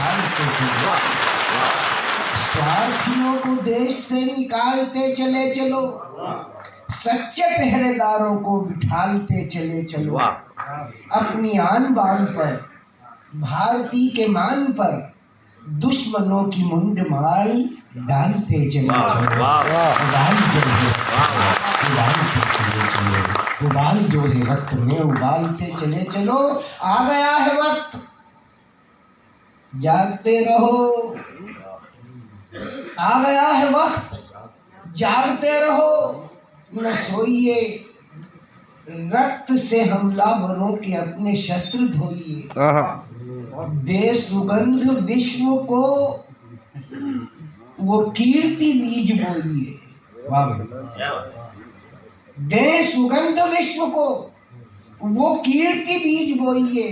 उबालते चलो। स्वार्थियों को देश से निकालते चले चलो, सच्चे पहरेदारों को बिठालते चले चलो। अपनी आन बान पर, भारती के मान पर दुश्मनों की मुंड मार डालते चले चलो। उबाल जो है उबालते चले चलो, उबाल जो है रक्त में उबालते चले चलो। आ गया है वक्त, जागते रहो। आ गया है वक्त, जागते रहो, न सोइए। रक्त से हमलावरों के अपने शस्त्र धोइए। दे सुगंध विश्व को वो कीर्ति बीज बोइए। दे सुगंध विश्व को वो कीर्ति बीज बोइए।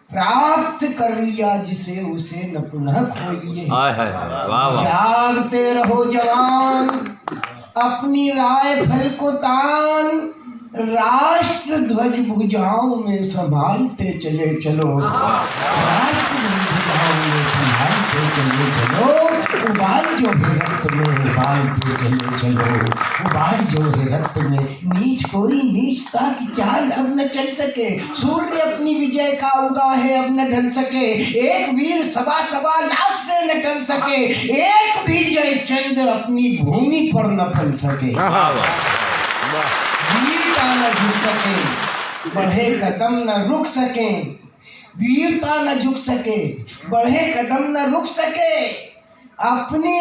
प्राप्त कर लिया जिसे उसे न पुनः खोइए। जागते रहो जवान, अपनी राइफल को तान, राष्ट्र ध्वज भुजाओं में संभालते चले चलो। राष्ट्र भुजाओं में संभालते चले चलो। उबाल जो है रक्त में उबालते चले चलो। उबाल जो है रक्त में। नीच कोई नीचता की चाल अब न चल सके। सूर्य अपनी विजय का उगा है अब न ढल सके। एक वीर सवा सवा लाख से न टल सके। एक भी जय चंद अपनी भूमि पर न फल सके। वीरता न झुक सके, बढ़े कदम न रुक सके। वीरता न झुक सके, बढ़े कदम न रुक सके। अपनी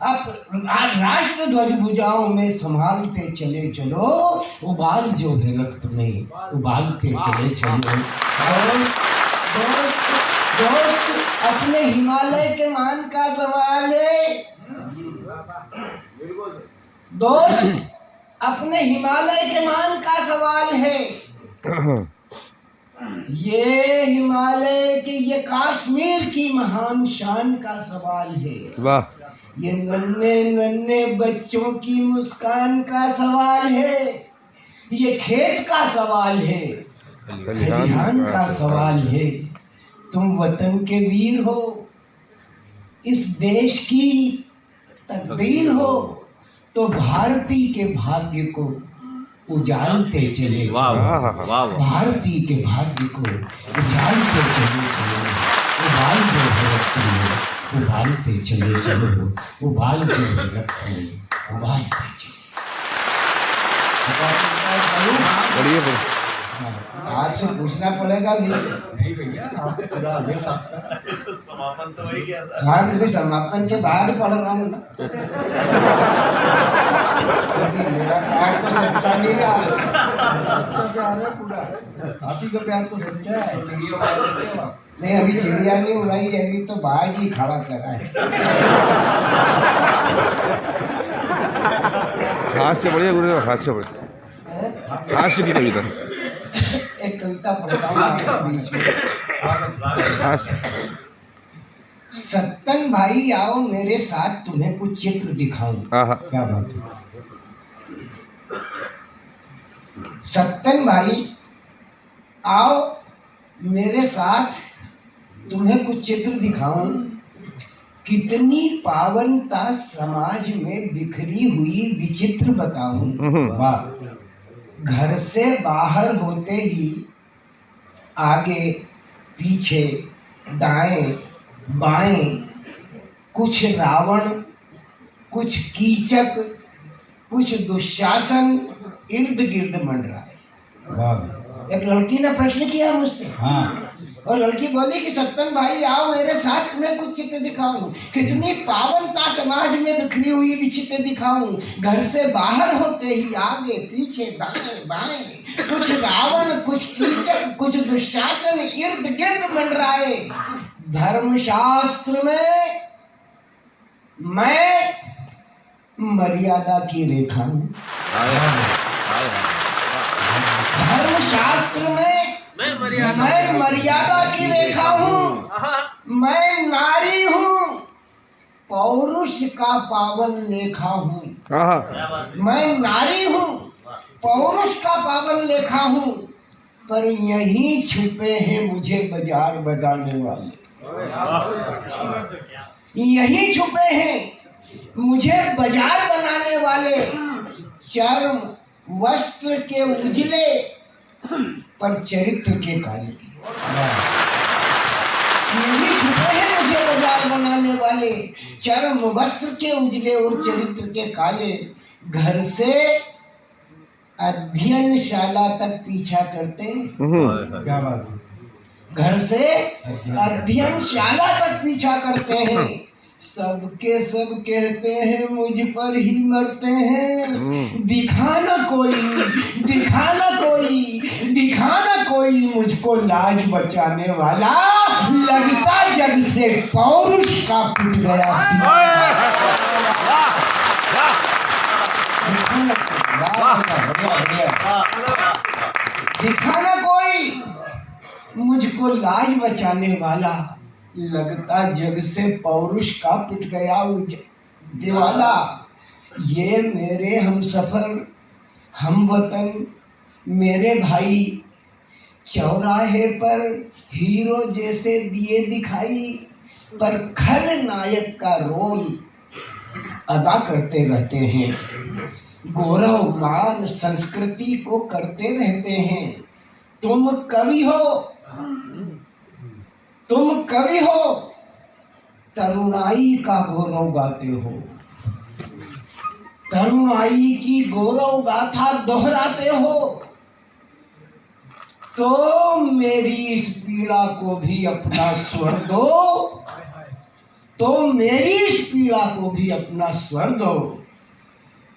राष्ट्र ध्वज भुजाओं में संभालते चले चलो। उबाल जो है रक्त में उबालते चले चलो। दोस्त अपने हिमालय के मान का सवाल है। दोस्त अपने हिमालय के मान का सवाल है। ये हिमालय की, ये कश्मीर की महान शान का सवाल है। वाह। ये नन्हे नन्हे बच्चों की मुस्कान का सवाल है। ये खेत का सवाल है, खलिहान का सवाल है। तुम वतन के वीर हो, इस देश की तकदीर हो, तो भारती के भाग्य को उजालते चले चलो। भारती के भाग्य को उजालते चले चलो। उबाल जो है रक्त में उबालते चले चलो। उबाल जो है रक्त में उबालते चले चलो। आपसे पूछना पड़ेगा भी। नहीं भैया, आप पूरा समापन तो वही गया था। हाँ, तो समापन के बाद पढ़ रहा हूँ ना। मेरा प्यार तो सच्चा नहीं रहा। पूरा आप ही का प्यार तो सच्चा है। नहीं, अभी चिड़िया नहीं उड़ाई, अभी तो बाज ही खड़ा कर रहा है। हाथ से बढ़िया गुरु, हाथ से बढ़िया, हाथ से की कविता। एक कविता पढ़ता हूँ आपके बीच में। सत्तन भाई आओ मेरे साथ, तुम्हें कुछ चित्र दिखाऊं। क्या बात है। सत्तन भाई आओ मेरे साथ, तुम्हें कुछ चित्र दिखाऊं। कितनी पावनता समाज में बिखरी हुई विचित्र बताऊं। वाह। घर से बाहर होते ही आगे पीछे दाएं बाएं कुछ रावण, कुछ कीचक, कुछ दुशासन इर्द गिर्द मंडराए। एक लड़की ने प्रश्न किया मुझसे। हाँ। और लड़की बोली कि सत्तन भाई आओ मेरे साथ, मैं कुछ चित्र दिखाऊं। कितनी पावनता समाज में बिखरी हुई विचित्र दिखाऊं। घर से बाहर होते ही आगे पीछे दाएं बाएं कुछ रावण, कुछ कीचक, कुछ दुशासन इर्द गिर्द मंडराए। धर्मशास्त्र में मैं मर्यादा की रेखा हूं। धर्मशास्त्र में मैं मर्यादा की रेखा हूँ। मैं नारी हूँ, पौरुष का पावन लेखा हूँ। मैं नारी हूँ, पौरुष का पावन लेखा हूँ। पर यहीं छुपे हैं मुझे बाजार बताने वाले। यही छुपे हैं मुझे बाजार बनाने वाले, चर्म वस्त्र के उजले पर चरित्र के काले। यही छुपे हैं मुझे बाजार बनाने वाले, चर्म वस्त्र के उजले और चरित्र के काले। घर से अध्ययनशाला तक पीछा करते हैं। क्या बात है। घर से अध्ययनशाला तक पीछा करते हैं। सबके सब कहते हैं मुझ पर ही मरते हैं। दिखाना कोई, दिखाना कोई, दिखाना कोई मुझको लाज बचाने वाला। लगता जग से पौरुष का पिट गया। दिखाना कोई मुझको लाज बचाने वाला। लगता जग से पौरुष का पिट गया दिवाला। ये मेरे हम सफर, हम वतन, मेरे भाई चौराहे पर हीरो जैसे दिए दिखाई, पर खलनायक का रोल अदा करते रहते हैं। गौरव मान संस्कृति को करते रहते हैं। तुम कवि हो, तुम कवि हो, तरुणाई का गौरव गाते हो। तरुणाई की गौरव गाथा दोहराते हो। तो मेरी इस पीड़ा को भी अपना स्वर दो, तो मेरी इस पीड़ा को भी अपना स्वर दो।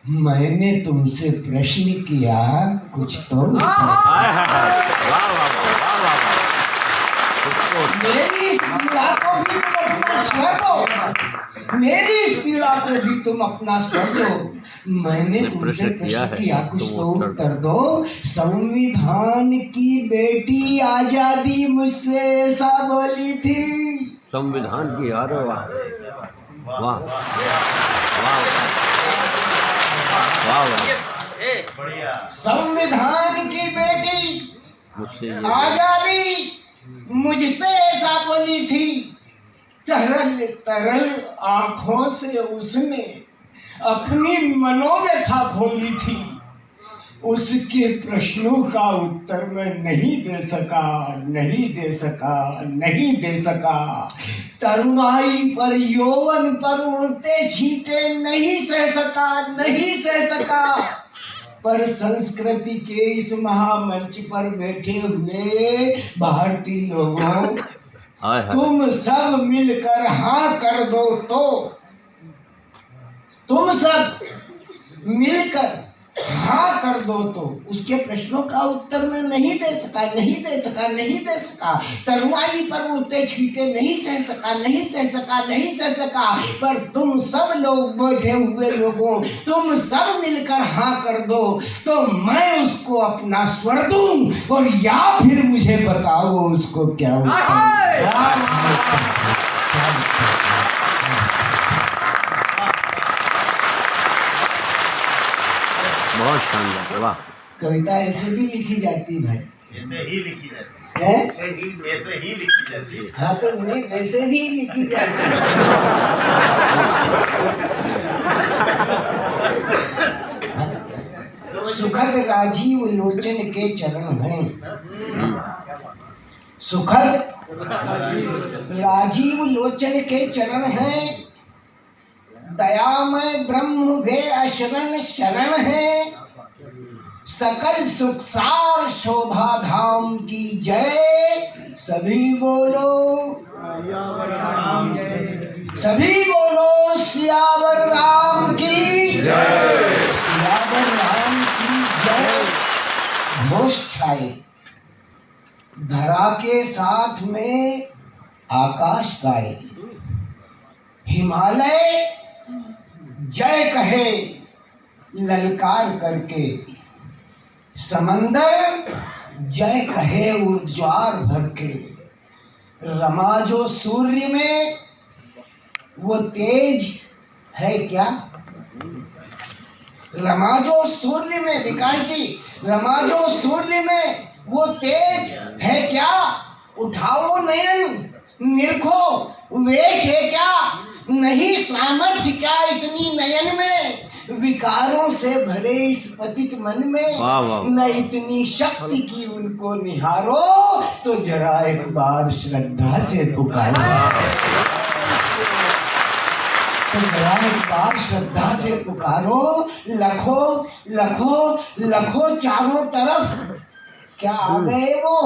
मैंने तुमसे प्रश्न किया, कुछ तो मेरी इस पीड़ा को भी तुम अपना स्वर दो, मेरी इस पीड़ा को भी तुम अपना स्वर दो। मैंने तुमसे प्रश्न किया, कुछ तो उत्तर दो। संविधान की बेटी आजादी मुझसे ऐसा बोली थी। संविधान की, अरे वाह वाह वाह वाह। संविधान की बेटी आजादी मुझसे ऐसा बोली थी। तरल तरल आंखों से उसने अपनी मनोव्यथा खोली थी। उसके प्रश्नों का उत्तर मैं नहीं दे सका, नहीं दे सका, नहीं दे सका। तरुणाई पर, यौवन पर उड़ते छींटे नहीं सह सका, नहीं सह सका। पर संस्कृति के इस महामंच पर बैठे हुए भारतीय लोगों, तुम सब मिलकर हाँ कर दो तो, तुम सब मिलकर हाँ कर दो तो उसके प्रश्नों का उत्तर मैं नहीं दे सका, नहीं दे सका, नहीं दे सका। तरुणाई पर उड़ते छींटे नहीं सह सका, नहीं सह सका, नहीं सह सका। पर तुम सब लोग बैठे हुए लोगों, तुम सब मिलकर हाँ कर दो तो मैं उसको अपना स्वर दूं, और या फिर मुझे बताओ उसको क्या बहुत शानदार, वाह। कविता ऐसे भी लिखी जाती है भाई, ऐसे ही लिखी जाती है, ऐसे ही लिखी जाती है। हाँ तो नहीं, ऐसे भी लिखी जाती है। सुखद राजीव लोचन के चरण हैं, सुखद राजीव लोचन के चरण हैं। दयामय ब्रह्म वे अशरण शरण है। सकल सुख सार शोभा धाम की जय। सभी बोलो, सभी बोलो सियावर राम की जय, सियावर राम की जय। होश छाए धरा के साथ में आकाश गाए। हिमालय जय कहे ललकार करके। समंदर जय कहे उर्ज्वार भर के। रमा जो सूर्य में वो तेज है क्या? रमा जो सूर्य में, विकास जी, रमा जो सूर्य में वो तेज है क्या? उठाओ नयन निरखो वेश है क्या, नहीं सामर्थ्य क्या इतनी नयन में, विकारों से भरे इस पतित मन में, वाह, वाह। न इतनी शक्ति की उनको निहारो, तो जरा एक बार श्रद्धा से पुकारो, तो जरा एक बार श्रद्धा से पुकारो। लखो लखो लखो चारों तरफ, क्या आ गए वो,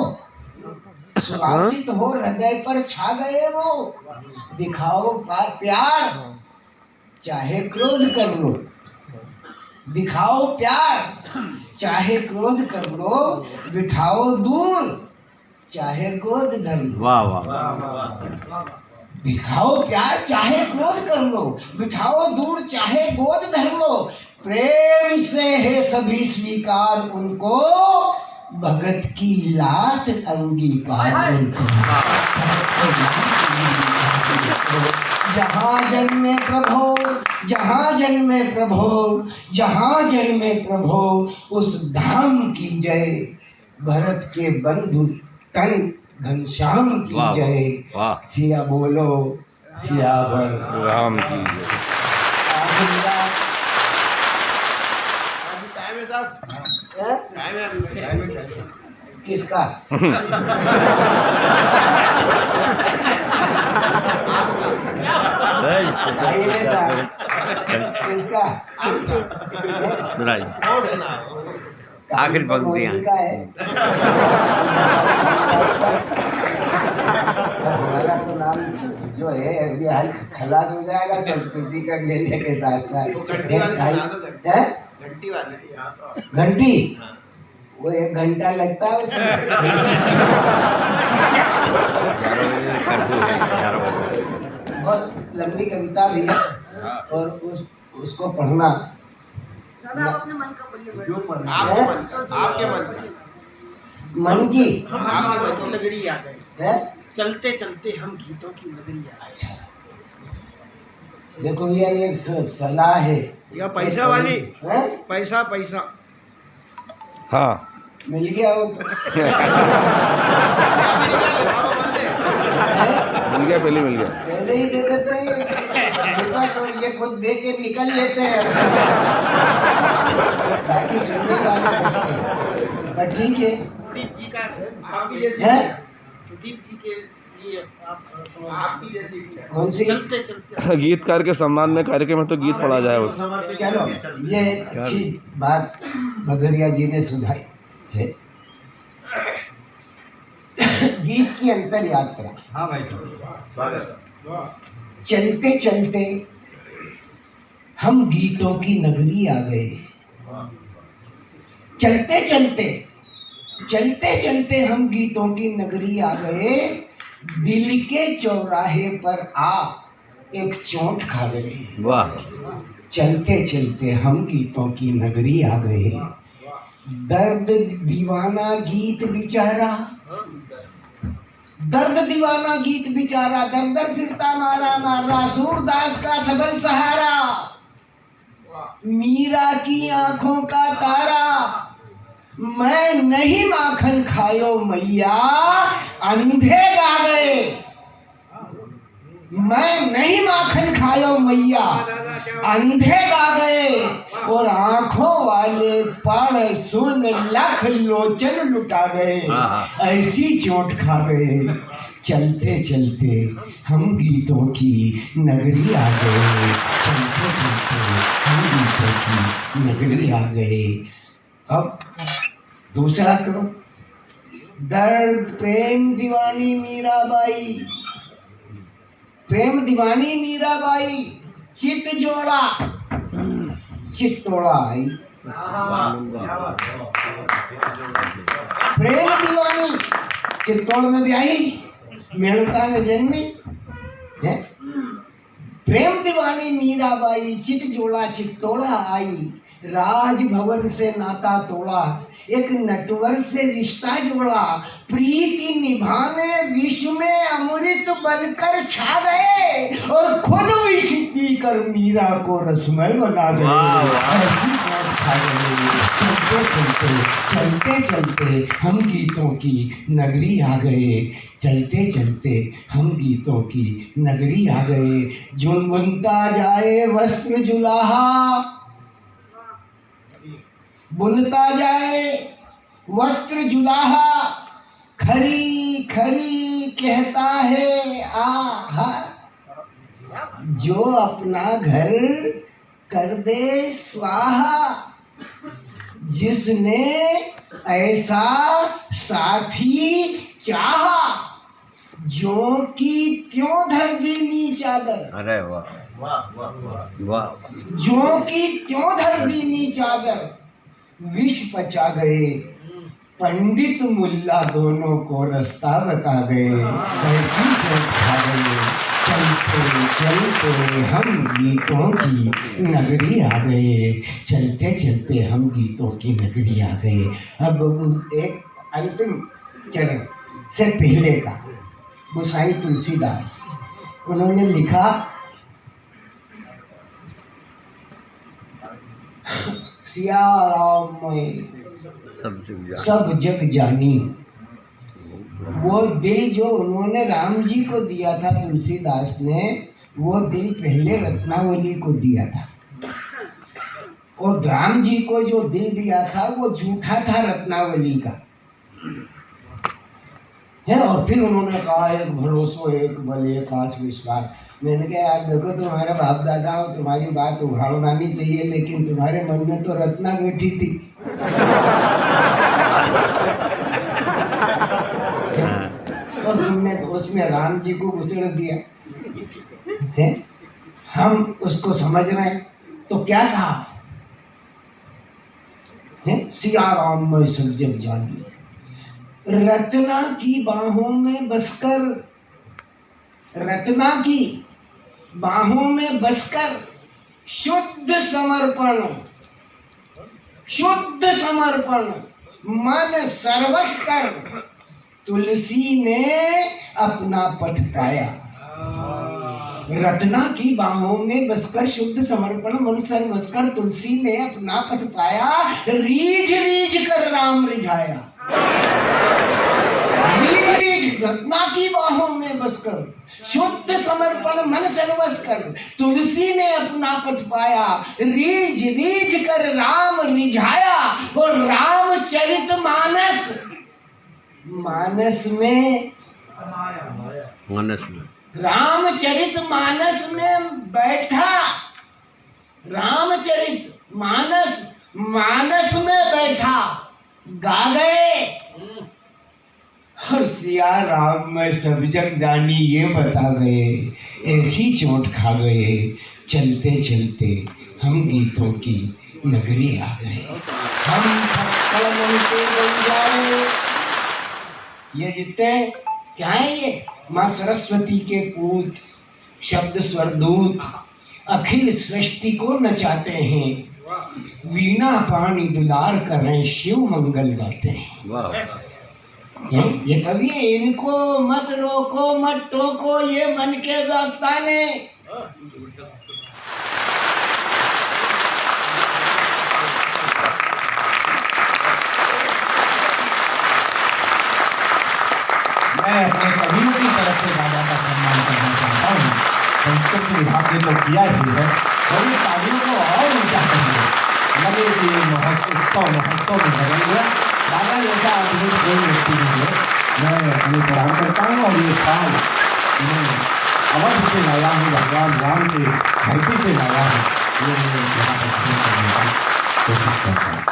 सुवासित हो हृदय पर छा गए वो, दिखाओ प्यार चाहे क्रोध कर लो, दिखाओ प्यार चाहे क्रोध कर लो, बिठाओ दूर चाहे गोद धर लो। वाह वाह। दिखाओ प्यार चाहे क्रोध कर लो, बिठाओ दूर चाहे गोद धर लो, प्रेम से है सभी स्वीकार उनको, भगत की लात अंगीकार उनको। जहाँ जन्मे प्रभो, जहाँ जन्मे प्रभो, जहाँ जन्मे प्रभो, उस धाम की जय, भरत के बंधु तन घनश्याम की वाह, जय। वाह। सिया बोलो सियावर राम की जय। टाइम है साहब, हैं? टाइम है अभी। किसका? भाई ने साहब, किसका? और सुनाओ। आखिरी पंक्तियां। मोदी का है। हमारा तो नाम जो है अभी हाल खलास हो जाएगा संस्कृति का मेले के साथ साथ। घंटी वाले सुना दो, घंटी। हैं? घंटी वाले यहाँ तो। घंटी हाँ। वो 1 घंटा लगता है उसमें। 11 बजे कर्फ्यू है, 11 बजे। बहुत लंबी कविता भी है और उसको पढ़ना। आपके मन का, आपके मन का, मन की आपके मन की नगरी आ गए। है। चलते चलते हम गीतों की नगरी आ गए। अच्छा देखो भैया ये एक सलाह है। या पैसा वाली, है? पैसा पैसा हाँ मिल गया वो तो। मिल गया, पहले मिल गया। पहले ही दे देते हैं डिब्बा, तो ये खुद दे के निकल लेते हैं, बाकी सुनने वाले बचते हैं। पर ठीक है। प्रदीप जी का आपकी जैसी है? प्रदीप जी के लिए आपकी जैसी इच्छा। कौन सी? चलते चलते गीतकार के सम्मान में कार्यक्रम में तो गीत पढ़ा जाए बस। चलो ये एक अच्छी बात भदौरिया जी ने सुधाई है। गीत की अंतर यात्रा। हाँ भाई स्वागत। चलते चलते हम गीतों की नगरी आ गए। चलते चलते चलते चलते हम गीतों की नगरी आ गए, दिल के चौराहे पर आ एक चोट खा गए। वाह। चलते चलते हम गीतों की नगरी आ गए, दर्द दीवाना गीत बिचारा, दर्द दीवाना गीत बिचारा, दर दर फिरता मारा मारा, सूरदास का सबल सहारा, मीरा की आंखों का तारा, मैं नहीं माखन खायो मैया, अंधे गा गए। मैं नहीं माखन खायो मैया, अंधे गा गए, और आंखों वाले पढ़ सुन लख लोचन लुटा गए। ऐसी चोट खा गए, चलते चलते हम गीतों की नगरी आ गए। चलते चलते हम गीतों की नगरी आ गए। अब दूसरा करो, दर्द प्रेम दीवानी मीराबाई, प्रेम दीवानी मीराबाई, चित जोड़ा चित तोड़ा आई। प्रेम दीवानी चित्तौड़ में भी आई, मेड़ता में जन्मी है। प्रेम दीवानी मीराबाई, चित जोड़ा चित्तौड़ा आई, राजभवन से नाता तोड़ा, एक नटवर से रिश्ता जोड़ा, प्रीति निभाने विश्व में अमृत बनकर छा गए, और खुद विष पीकर मीरा को रसमय बना गए। खा गए। चलते चलते चलते चलते हम गीतों की नगरी आ गए। चलते चलते हम गीतों की नगरी आ गए। जोन बुनता जाए वस्त्र जुलाहा, बुनता जाए वस्त्र जुलाहा, खरी खरी कहता है आहा। जो अपना घर कर दे स्वाहा, जिसने ऐसा साथी चाहा, जो कि त्यों धर दीनी चादर। अरे वाह वाह वाह वाह। वाह। जो कि त्यों धर दीनी चादर, विष पचा गए पंडित मुल्ला दोनों को रास्ता बता गए। ऐसी चोट खा गए। चलते चलते हम गीतों की नगरी आ गए। चलते चलते हम गीतों की नगरी आ गए। अब एक अंतिम चरण से पहले का गोसाई तुलसीदास, उन्होंने लिखा, सिया राम में सब जग जानी। वो दिल जो उन्होंने राम जी को दिया था तुलसीदास ने, वो दिल पहले रत्नावली को दिया था। और राम जी को जो दिल दिया था वो झूठा था रत्नावली का है। और फिर उन्होंने कहा एक भरोसो एक बल एक आस विश्वास। मैंने कहा यार देखो, तुम्हारे बाप दादा हो, तुम्हारी बात उघाड़ मानी चाहिए, लेकिन तुम्हारे मन में तो रत्ना बैठी थी। और तुमने तो उसमें राम जी को घुसड़ दिया है। हम उसको समझ रहे हैं तो क्या कहा है, सिया राम में सब जग जानी। रत्ना की बाहों में बसकर, रत्ना की बाहों में बसकर शुद्ध समर्पण, शुद्ध समर्पण मन सर्वस्व कर तुलसी ने अपना पथ पाया। रत्ना की बाहों में बसकर शुद्ध समर्पण मन सर्वस्व कर तुलसी ने अपना पथ पाया। रीझ रीझ कर राम रिझाया। रीझ रीझ रत्ना की बाहों में बसकर शुद्ध समर्पण मन सर्वस्व कर तुलसी ने अपना पथ पाया। रीझ रीझ कर राम रिझाया। और रामचरित मानस, मानस में, मानस में, रामचरित मानस में बैठा। रामचरित मानस, मानस में बैठा गा गए। और सिया राम में सब जग जानी ये बता गए। ऐसी चोट खा गए। चलते चलते हम गीतों की नगरी आ गए। हम थक्कर मिलते बन जाए। ये जितने क्या है, ये माँ सरस्वती के पूत, शब्द स्वरदूत, अखिल सृष्टि को नचाते हैं। वीणा पानी दुलार कर रहे, शिव मंगल गाते हैं। वाह। ये कवि है, इनको मत रोको मत टोको, ये मन के अफसाने। मैं अपने कवियों की तरफ से दादा का सम्मान करना चाहता हूँ। संस्कृत विभाग ने तो किया ही है, और ये कार्यों को और ऊंचा करिए। लगे कि ये महोत्सव में बदल गया। दादा जैसा आधुनिक कोई व्यक्ति नहीं है। मैं अपनी प्रणाम करता हूँ। और ये साल मैं अवध से लाया हूँ, भगवान राम के धरती से लाया हूँ। ये मैं यहाँ पर करने का कोशिश करता हूँ।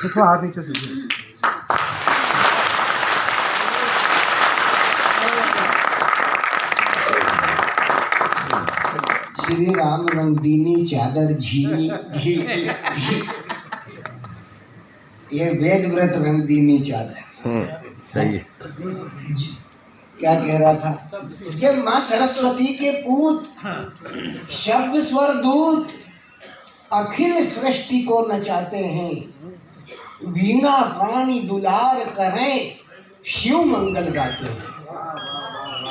देखो हाथ नीचे दीजिए। श्री राम रंगदीनी चादर झीनी ये वेद व्रत रंगदीनी चादर। सही है। क्या कह रहा था, ये माँ सरस्वती के पूत, शब्द स्वर दूत, अखिल सृष्टि को नचाते हैं। वीणा पानी दुलार करें, शिव मंगल गाते हैं।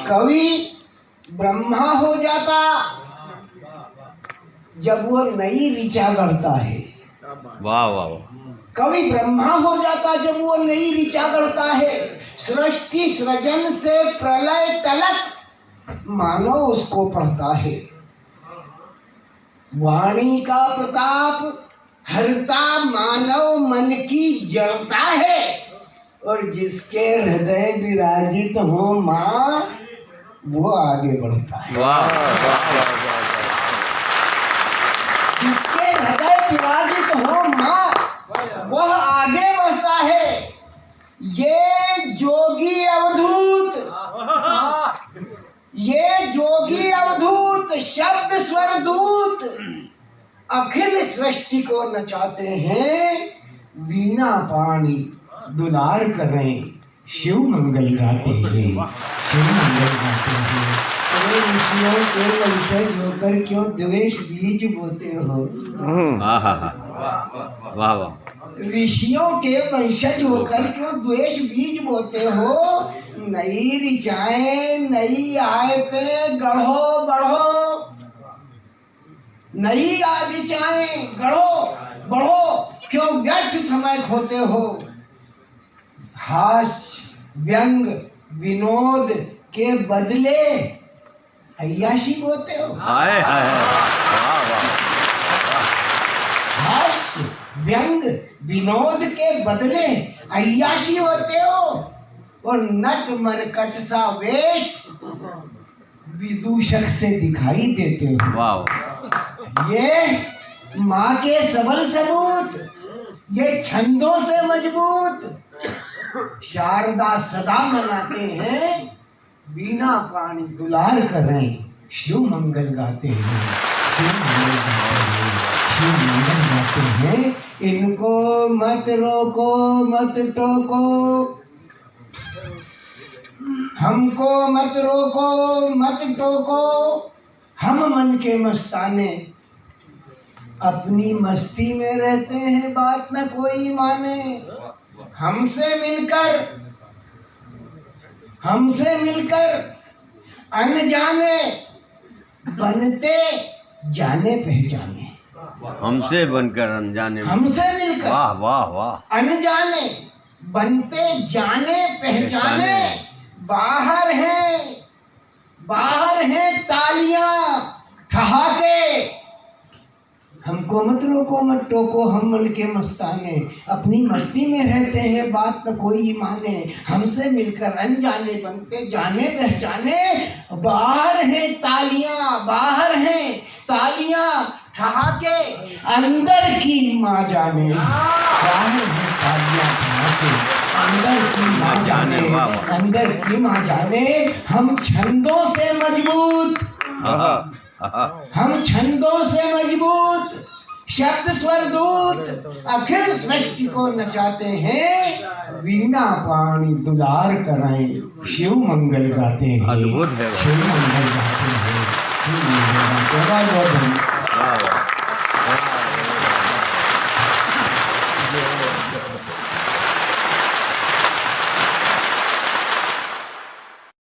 कवि ब्रह्मा हो जाता जब वो नई ऋचा गढ़ता है। वाह वाह वाह। कवि ब्रह्मा हो जाता जब वो नई ऋचा गढ़ता है। सृष्टि सृजन से प्रलय तलक मानव उसको पढ़ता है। वाणी का प्रताप हरता मानव मन की जड़ता है। और जिसके हृदय विराजित हो माँ वो आगे बढ़ता है। वाह वाह वाह। जिसके हृदय विराजित हो माँ वह आगे बढ़ता है। ये जोगी अवधूत, ये जोगी अवधूत शब्द स्वर दूत अखिल सृष्टि को नचाते हैं। वीणा पानी दुलार करें शिव मंगल गाते हैं, शिव मंगल गाते हैं। अरे ऋषियों के वंशज होकर क्यों द्वेष बीज बोते हो? वाह वाह। ऋषियों के वंशज होकर क्यों द्वेष बीज बोते हो? नई ऋचाएं नई आयतें गढ़ो बढ़ो, नई ऋचाएं गढ़ो बढ़ो, क्यों व्यर्थ समय खोते हो? हास्य व्यंग विनोद के बदले अय्याशी बोते हो। हाय हाय वाह वाह। हास्य व्यंग विनोद के बदले अय्याशी होते हो और नट मरकट सा वेश विदूषक से दिखाई देते हो। वाह। ये माँ के सबल सबूत, ये छंदों से मजबूत शारदा सदा मनाते हैं। वीणा पानी दुलार करें शिव मंगल गाते हैं, शिव मंगल गाते हैं, शिव मंगल गाते हैं। इनको मत रोको मत टोको, हमको मत रोको मत टोको। हम मन के मस्ताने अपनी मस्ती में रहते हैं, बात न कोई माने। हमसे मिलकर अनजाने बनते जाने पहचाने। हमसे बनकर अनजाने। हमसे मिलकर वाह वाह वाह। अनजाने बनते जाने पहचाने। बाहर हैं तालियां ठहाके। हमको मत रोको मत टोको, हम मन के मस्ताने अपनी मस्ती में रहते हैं, बात न कोई माने। हमसे मिलकर अनजाने बनते जाने पहचाने। बाहर हैं तालियां ठहाके, अंदर की माँ जाने। बाहर हैं तालियां ठहाके, अंदर की माँ जाने, अंदर की माँ जाने। हम छंदों से मजबूत शब्द स्वर दूत अखिल सृष्टि को नचाते हैं। वीणा पानी दुलार कराएं शिव मंगल गाते हैं। अद्भुत है। शिव मंगल गाते हैं, शिव मंगल गाते हैं।